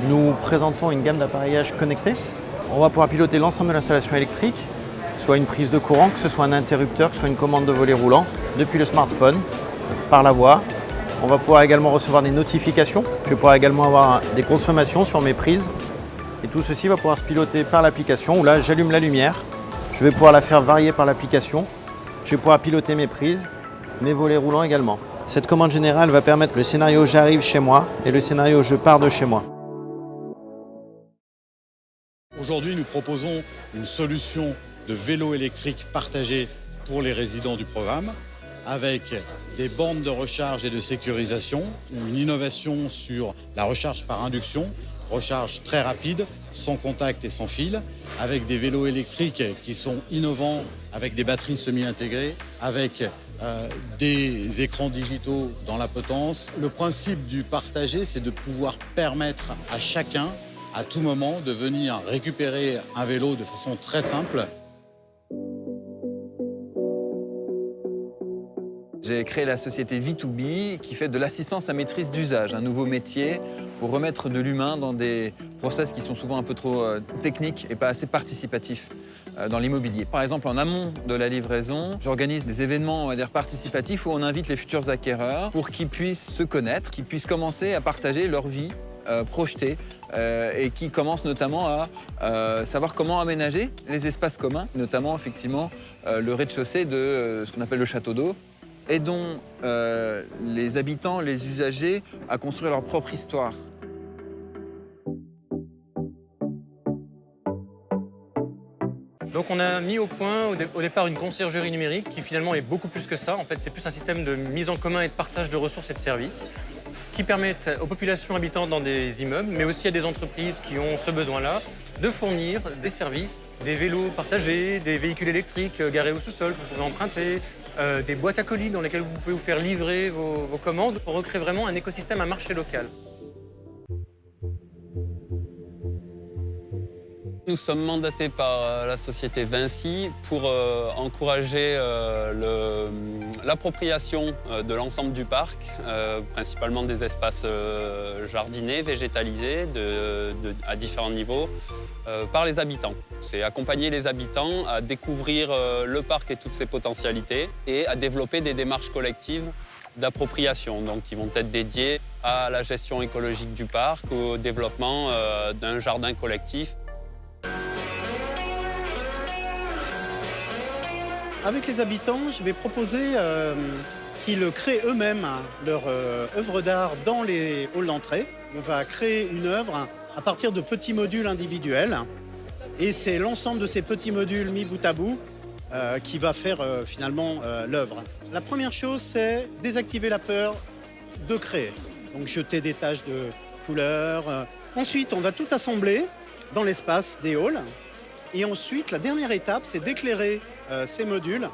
nous présentons une gamme d'appareillages connectés. On va pouvoir piloter l'ensemble de l'installation électrique, soit une prise de courant, que ce soit un interrupteur, que ce soit une commande de volet roulant, depuis le smartphone, par la voix. On va pouvoir également recevoir des notifications. Je vais pouvoir également avoir des consommations sur mes prises. Et tout ceci va pouvoir se piloter par l'application où là, j'allume la lumière. Je vais pouvoir la faire varier par l'application. Je vais pouvoir piloter mes prises, mes volets roulants également. Cette commande générale va permettre le scénario j'arrive chez moi et le scénario je pars de chez moi. Aujourd'hui, nous proposons une solution de vélo électrique partagé pour les résidents du programme avec des bornes de recharge et de sécurisation, une innovation sur la recharge par induction, recharge très rapide, sans contact et sans fil, avec des vélos électriques qui sont innovants, avec des batteries semi-intégrées, avec des écrans digitaux dans la potence. Le principe du partagé, c'est de pouvoir permettre à chacun, à tout moment, de venir récupérer un vélo de façon très simple. J'ai créé la société V2B qui fait de l'assistance à maîtrise d'usage, un nouveau métier pour remettre de l'humain dans des process qui sont souvent un peu trop techniques et pas assez participatifs dans l'immobilier. Par exemple, en amont de la livraison, j'organise des événements, on va dire, participatifs où on invite les futurs acquéreurs pour qu'ils puissent se connaître, qu'ils puissent commencer à partager leur vie projetée et qui commencent notamment à savoir comment aménager les espaces communs, notamment effectivement le rez-de-chaussée de ce qu'on appelle le château d'eau. Aidons les habitants, les usagers à construire leur propre histoire. Donc on a mis au point au départ une conciergerie numérique qui finalement est beaucoup plus que ça. En fait, c'est plus un système de mise en commun et de partage de ressources et de services qui permettent aux populations habitantes dans des immeubles, mais aussi à des entreprises qui ont ce besoin-là, de fournir des services, des vélos partagés, des véhicules électriques garés au sous-sol que vous pouvez emprunter, des boîtes à colis dans lesquelles vous pouvez vous faire livrer vos commandes. On recrée vraiment un écosystème, un marché local. Nous sommes mandatés par la société Vinci pour encourager l'appropriation de l'ensemble du parc, principalement des espaces jardinés, végétalisés, à différents niveaux, par les habitants. C'est accompagner les habitants à découvrir le parc et toutes ses potentialités et à développer des démarches collectives d'appropriation, donc qui vont être dédiées à la gestion écologique du parc, au développement d'un jardin collectif. Avec les habitants, je vais proposer qu'ils créent eux-mêmes leur œuvre d'art dans les halls d'entrée. On va créer une œuvre à partir de petits modules individuels. Et c'est l'ensemble de ces petits modules mis bout à bout qui va faire finalement l'œuvre. La première chose, c'est désactiver la peur de créer. Donc jeter des taches de couleurs. Ensuite, on va tout assembler dans l'espace des halls. Et ensuite, la dernière étape, c'est d'éclairer ces modules